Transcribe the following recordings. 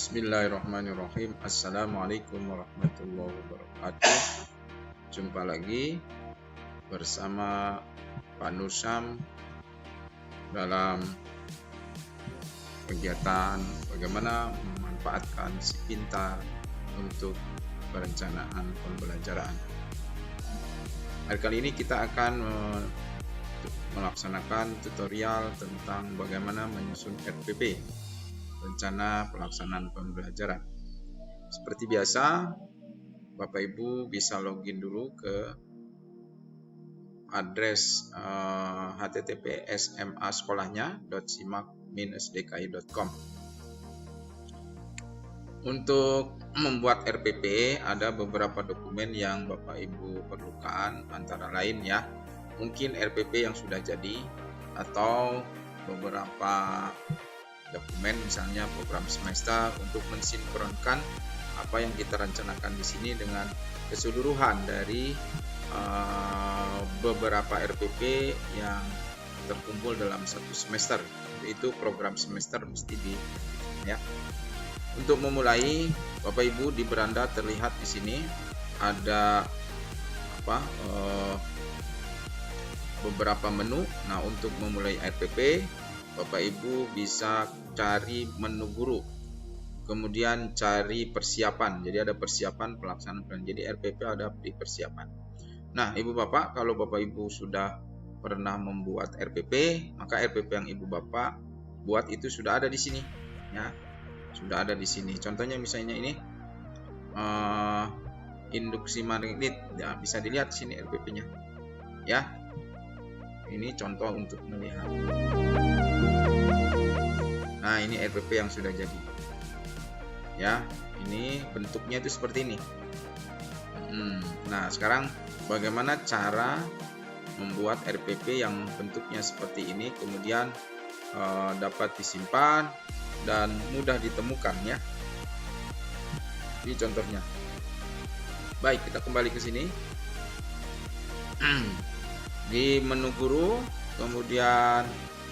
Bismillahirrahmanirrahim. Assalamualaikum warahmatullahi wabarakatuh. Jumpa lagi bersama Pak Nur Syam dalam kegiatan bagaimana memanfaatkan si pintar untuk perencanaan pembelajaran. Hari kali ini kita akan melaksanakan tutorial tentang bagaimana menyusun RPP, rencana pelaksanaan pembelajaran. Seperti biasa, Bapak Ibu bisa login dulu ke address https://ma-sekolahnya.simak-dki.com. Untuk membuat RPP ada beberapa dokumen yang Bapak Ibu perlukan, antara lain ya, mungkin RPP yang sudah jadi atau beberapa dokumen, misalnya program semester untuk mensinkronkan apa yang kita rencanakan di sini dengan keseluruhan dari beberapa RPP yang terkumpul dalam satu semester. Itu program semester mesti di ya. Untuk memulai, Bapak Ibu, di beranda terlihat di sini ada beberapa menu. Nah, untuk memulai RPP, Bapak Ibu bisa cari menu guru, kemudian cari persiapan. Jadi ada persiapan pelaksanaan plan. Jadi RPP ada di persiapan. Nah, Ibu Bapak, kalau Bapak Ibu sudah pernah membuat RPP, maka RPP yang Ibu Bapak buat itu sudah ada di sini, ya, sudah ada di sini. Contohnya misalnya ini induksi magnet, ya, bisa dilihat di sini RPP-nya, ya. Ini contoh untuk melihat. Nah, ini RPP yang sudah jadi. Ya, ini bentuknya itu seperti ini. Nah, sekarang bagaimana cara membuat RPP yang bentuknya seperti ini, kemudian dapat disimpan dan mudah ditemukan, ya. Ini contohnya. Baik, kita kembali ke sini. Di menu guru, kemudian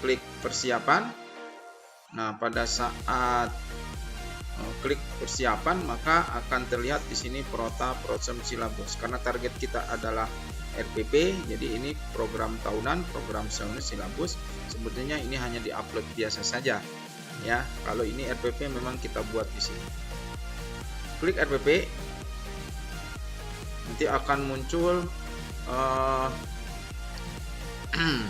klik persiapan. Nah, pada saat klik persiapan, maka akan terlihat di sini Prota Prosem Silabus. Karena target kita adalah RPP, jadi ini program tahunan, program silabus. Sebetulnya ini hanya diupload biasa saja, ya. Kalau ini RPP memang kita buat di sini. Klik RPP, nanti akan muncul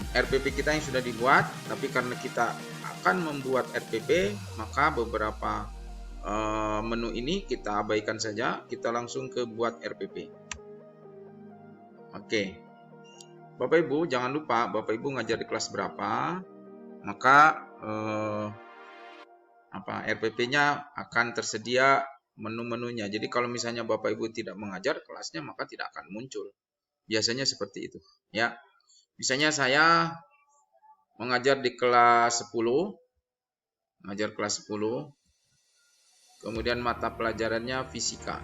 RPP kita yang sudah dibuat. Tapi karena kita akan membuat RPP, maka beberapa menu ini kita abaikan saja, kita langsung ke buat RPP. Oke, Bapak Ibu jangan lupa, Bapak Ibu ngajar di kelas berapa, maka RPP-nya akan tersedia menu-menunya. Jadi kalau misalnya Bapak Ibu tidak mengajar kelasnya, maka tidak akan muncul. Biasanya seperti itu, ya. Misalnya saya mengajar di kelas 10, mengajar kelas 10, kemudian mata pelajarannya fisika.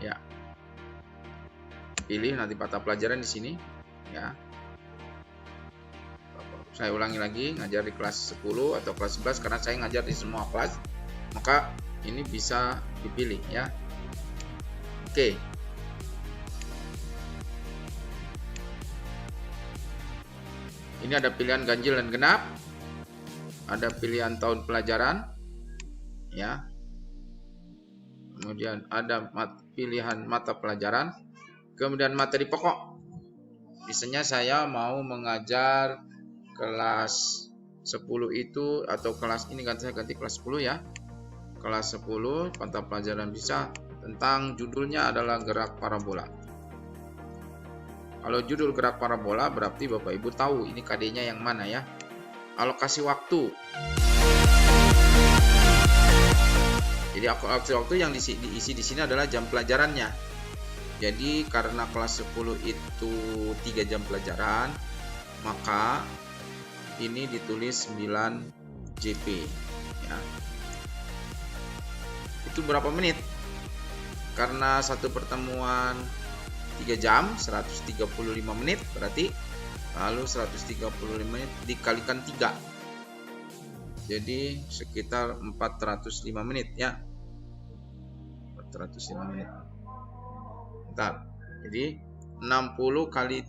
Ya. Pilih nanti mata pelajaran di sini, ya. Saya ulangi lagi, ngajar di kelas 10 atau kelas 11 karena saya ngajar di semua kelas, maka ini bisa dipilih, ya. Oke. Ini ada pilihan ganjil dan genap. Ada pilihan tahun pelajaran, ya. Kemudian ada pilihan mata pelajaran, kemudian materi pokok. Misalnya saya mau mengajar kelas 10 itu, atau kelas ini saya ganti kelas 10, ya. Kelas 10 mata pelajaran bisa tentang judulnya adalah gerak parabola. Kalau judul gerak parabola berarti Bapak Ibu tahu ini KD-nya yang mana, ya. Alokasi waktu. Jadi alokasi waktu yang diisi di sini adalah jam pelajarannya. Jadi karena kelas 10 itu 3 jam pelajaran, maka ini ditulis 9 JP, ya. Itu berapa menit? Karena satu pertemuan 3 jam, 135 menit berarti. Lalu 135 menit dikalikan 3. Jadi sekitar 405 menit ya. 405 menit. Bentar. Jadi 60 kali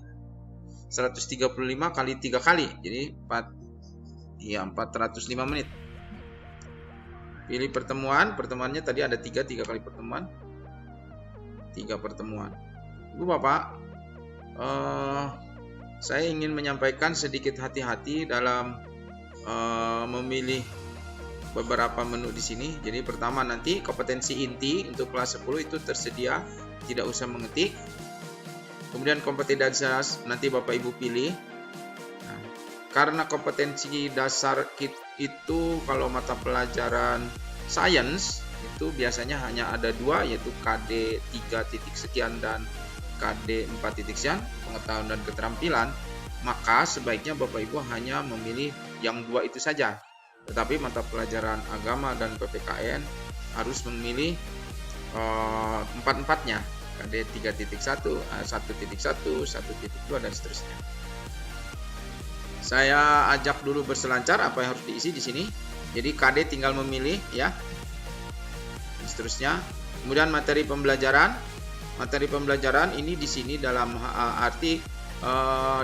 135 kali 3 kali. Jadi 405 menit. Pilih pertemuan. Pertemuannya tadi ada 3 kali pertemuan. 3 pertemuan. Ibu Bapak, saya ingin menyampaikan sedikit hati-hati dalam memilih beberapa menu di sini. Jadi pertama, nanti kompetensi inti untuk kelas 10 itu tersedia, tidak usah mengetik. Kemudian kompetensi dasar nanti Bapak Ibu pilih. Nah, karena kompetensi dasar itu kalau mata pelajaran sains itu biasanya hanya ada 2, yaitu KD 3 titik sekian dan KD 4 titik sekian, pengetahuan dan keterampilan. Maka sebaiknya Bapak Ibu hanya memilih yang 2 itu saja. Tetapi mata pelajaran agama dan PPKN harus memilih 4-4-nya, KD 3.1, 1.1, 1.2 dan seterusnya. Saya ajak dulu berselancar apa yang harus diisi di sini. Jadi KD tinggal memilih ya. Dan seterusnya. Kemudian materi pembelajaran. Materi pembelajaran ini di sini dalam arti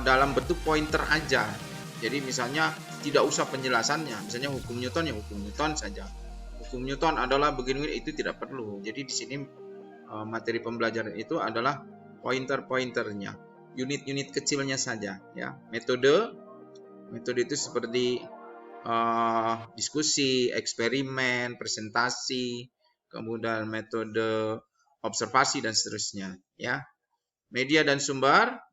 dalam bentuk pointer aja. Jadi misalnya tidak usah penjelasannya. Misalnya hukum Newton ya hukum Newton saja. Hukum Newton adalah begini, itu tidak perlu. Jadi di sini materi pembelajaran itu adalah pointer-pointernya, unit-unit kecilnya saja ya. Metode itu seperti diskusi, eksperimen, presentasi, kemudian metode observasi dan seterusnya ya. Media dan sumber.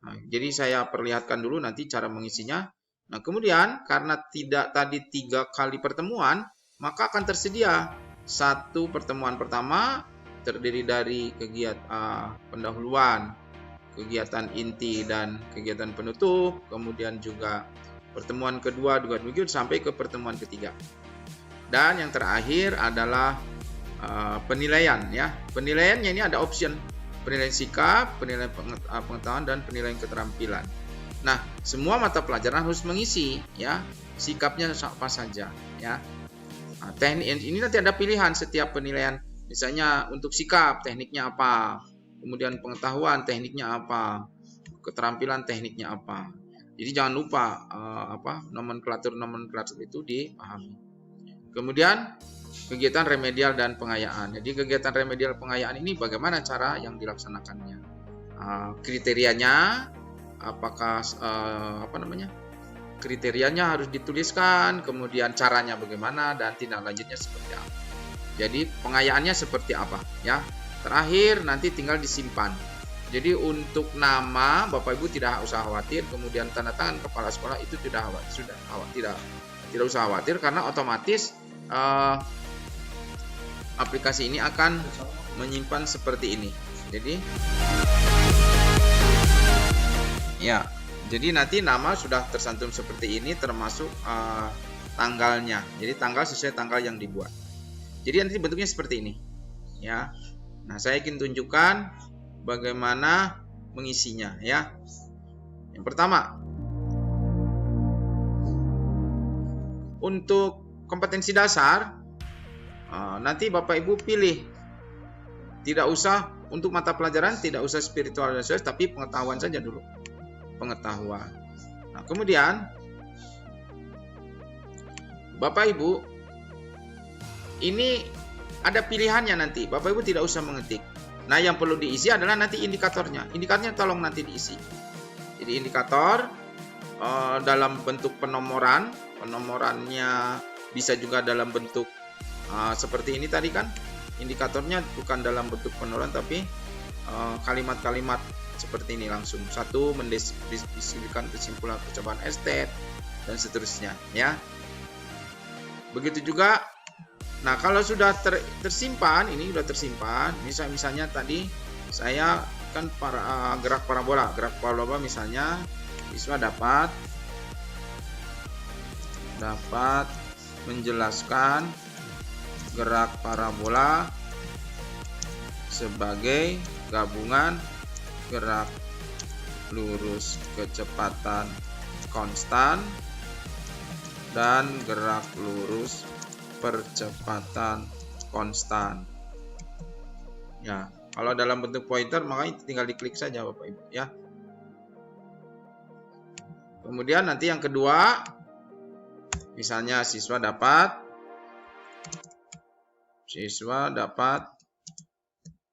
Nah, jadi saya perlihatkan dulu nanti cara mengisinya. Nah, kemudian karena tidak tadi 3 kali pertemuan, maka akan tersedia 1 pertemuan pertama terdiri dari kegiatan pendahuluan, kegiatan inti dan kegiatan penutup, kemudian juga pertemuan kedua begitu sampai ke pertemuan ketiga. Dan yang terakhir adalah penilaian ya. Penilaiannya ini ada option penilaian sikap, penilaian pengetahuan dan penilaian keterampilan. Nah, semua mata pelajaran harus mengisi ya. Sikapnya apa saja ya. Nah, teknik ini nanti ada pilihan setiap penilaian. Misalnya untuk sikap tekniknya apa, kemudian pengetahuan tekniknya apa, keterampilan tekniknya apa. Jadi jangan lupa nomenklatur itu dipahami. Kemudian kegiatan remedial dan pengayaan. Jadi kegiatan remedial pengayaan ini bagaimana cara yang dilaksanakannya? Kriterianya, apakah kriterianya harus dituliskan, kemudian caranya bagaimana dan tindak lanjutnya seperti apa. Jadi pengayaannya seperti apa ya. Terakhir nanti tinggal disimpan. Jadi untuk nama Bapak Ibu tidak usah khawatir, kemudian tanda tangan kepala sekolah itu tidak usah khawatir karena otomatis aplikasi ini akan menyimpan seperti ini. Jadi ya, jadi nanti nama sudah tersantum seperti ini termasuk tanggalnya. Jadi tanggal sesuai tanggal yang dibuat. Jadi nanti bentuknya seperti ini. Ya. Nah, saya ingin tunjukkan bagaimana mengisinya ya. Yang pertama, untuk kompetensi dasar nanti Bapak Ibu pilih, tidak usah untuk mata pelajaran, tidak usah spiritual dan sosial, tapi pengetahuan saja dulu, pengetahuan. Nah, kemudian Bapak Ibu ini ada pilihannya nanti, Bapak Ibu tidak usah mengetik. Nah, yang perlu diisi adalah nanti indikatornya. Indikatornya tolong nanti diisi. Jadi indikator dalam bentuk penomoran, penomorannya bisa juga dalam bentuk seperti ini tadi kan. Indikatornya bukan dalam bentuk penomoran tapi kalimat-kalimat seperti ini langsung. 1 mendeskripsikan kesimpulan percobaan estet dan seterusnya ya. Begitu juga. Nah, kalau sudah tersimpan, ini sudah tersimpan. Misalnya tadi saya kan gerak parabola misalnya siswa dapat menjelaskan gerak parabola sebagai gabungan gerak lurus kecepatan konstan dan gerak lurus percepatan konstan. Ya, kalau dalam bentuk pointer maka tinggal diklik saja Bapak Ibu ya. Kemudian nanti yang kedua, misalnya siswa dapat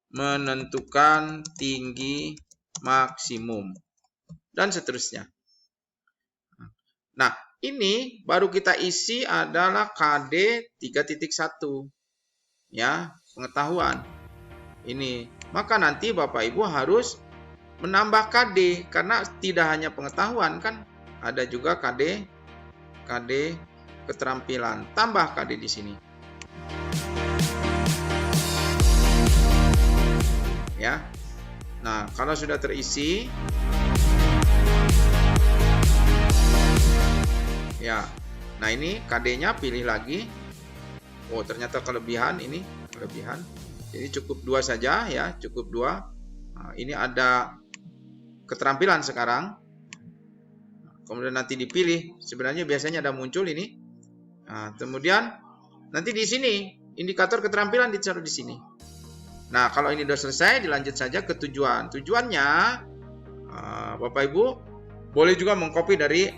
menentukan tinggi maksimum dan seterusnya. Nah, ini baru kita isi adalah KD 3.1 ya, pengetahuan. Ini, maka nanti Bapak Ibu harus menambah KD karena tidak hanya pengetahuan kan, ada juga KD keterampilan. Tambah KD di sini. Ya. Nah, kalau sudah terisi ya. Nah, ini KD-nya pilih lagi. Oh, ternyata kelebihan ini, kelebihan. Jadi cukup 2 saja ya, cukup 2. Nah, ini ada keterampilan sekarang. Kemudian nanti dipilih. Sebenarnya biasanya ada muncul ini. Nah, kemudian nanti di sini indikator keterampilan ditaruh di sini. Nah, kalau ini sudah selesai, dilanjut saja ke tujuan. Tujuannya, Bapak Ibu boleh juga mengcopy dari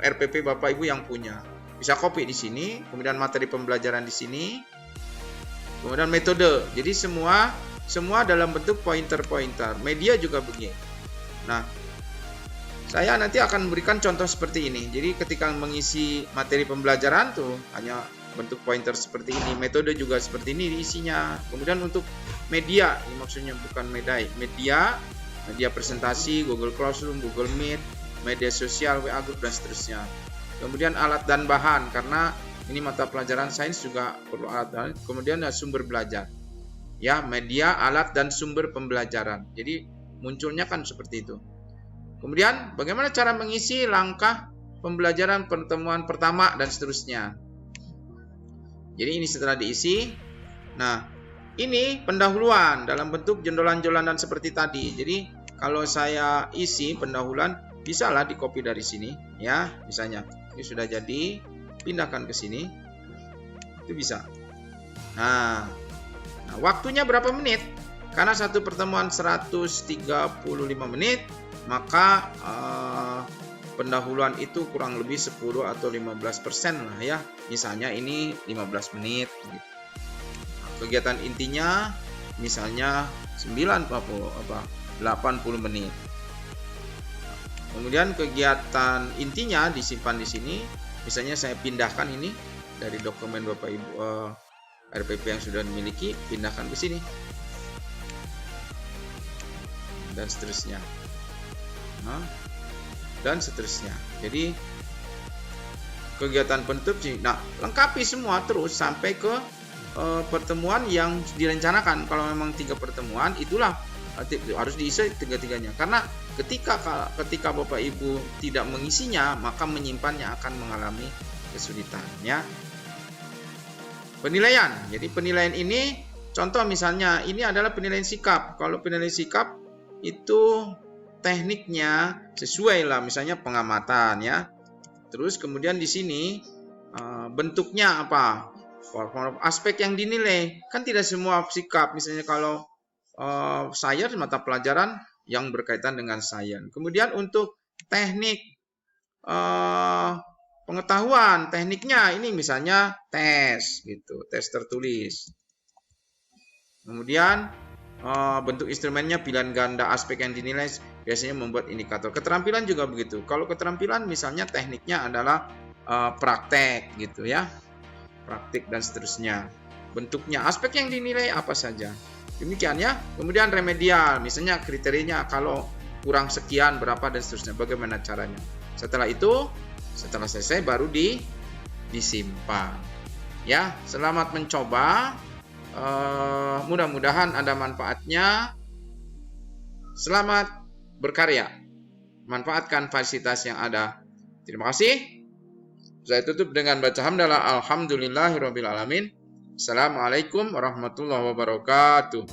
RPP Bapak Ibu yang punya. Bisa copy di sini, kemudian materi pembelajaran di sini, kemudian metode. Jadi semua dalam bentuk pointer-pointer. Media juga begini. Nah, saya nanti akan memberikan contoh seperti ini. Jadi ketika mengisi materi pembelajaran tuh hanya bentuk pointer seperti ini. Metode juga seperti ini isinya. Kemudian untuk media, ini maksudnya bukan media presentasi, Google Classroom, Google Meet, media sosial, WA Group dan seterusnya. Kemudian alat dan bahan, karena ini mata pelajaran sains juga perlu alat dan. Kemudian sumber belajar. Ya, media, alat dan sumber pembelajaran. Jadi munculnya kan seperti itu. Kemudian bagaimana cara mengisi langkah pembelajaran pertemuan pertama dan seterusnya. Jadi ini setelah diisi. Nah, ini pendahuluan dalam bentuk jendolan-jolanan seperti tadi. Jadi kalau saya isi pendahuluan, bisalah di copy dari sini ya. Misalnya ini sudah jadi, pindahkan ke sini. Itu bisa. Nah, waktunya berapa menit? Karena satu pertemuan 135 menit, maka pendahuluan itu kurang lebih 10 atau 15% lah ya. Misalnya ini 15 menit gitu. Kegiatan intinya misalnya 80 menit. Kemudian kegiatan intinya disimpan di sini. Misalnya saya pindahkan ini dari dokumen Bapak Ibu RPP yang sudah dimiliki, pindahkan ke sini. Dan seterusnya. Dan seterusnya. Jadi kegiatan penutup sih. Nah, lengkapi semua terus sampai ke pertemuan yang direncanakan. Kalau memang 3 pertemuan, itulah harus diisi 3-3-nya. Karena ketika Bapak Ibu tidak mengisinya, maka menyimpannya akan mengalami kesulitan ya. Penilaian. Jadi penilaian ini contoh misalnya ini adalah penilaian sikap. Kalau penilaian sikap itu tekniknya sesuai lah, misalnya pengamatan ya. Terus kemudian di sini bentuknya apa? Aspek yang dinilai. Kan tidak semua sikap. Misalnya kalau sains mata pelajaran yang berkaitan dengan sains. Kemudian untuk teknik pengetahuan, tekniknya ini misalnya tes gitu, tes tertulis. Kemudian bentuk instrumennya pilihan ganda, aspek yang dinilai biasanya membuat indikator. Keterampilan juga begitu. Kalau keterampilan misalnya tekniknya adalah praktek gitu ya. Praktik dan seterusnya. Bentuknya, aspek yang dinilai apa saja. Demikian ya. Kemudian remedial, misalnya kriterianya kalau kurang sekian berapa dan seterusnya. Bagaimana caranya. Setelah itu, setelah selesai baru disimpan. Ya, selamat mencoba. Mudah-mudahan ada manfaatnya. Selamat berkarya. Manfaatkan fasilitas yang ada. Terima kasih. Saya tutup dengan baca hamdalah alhamdulillahirabbil alamin. Assalamualaikum warahmatullahi wabarakatuh.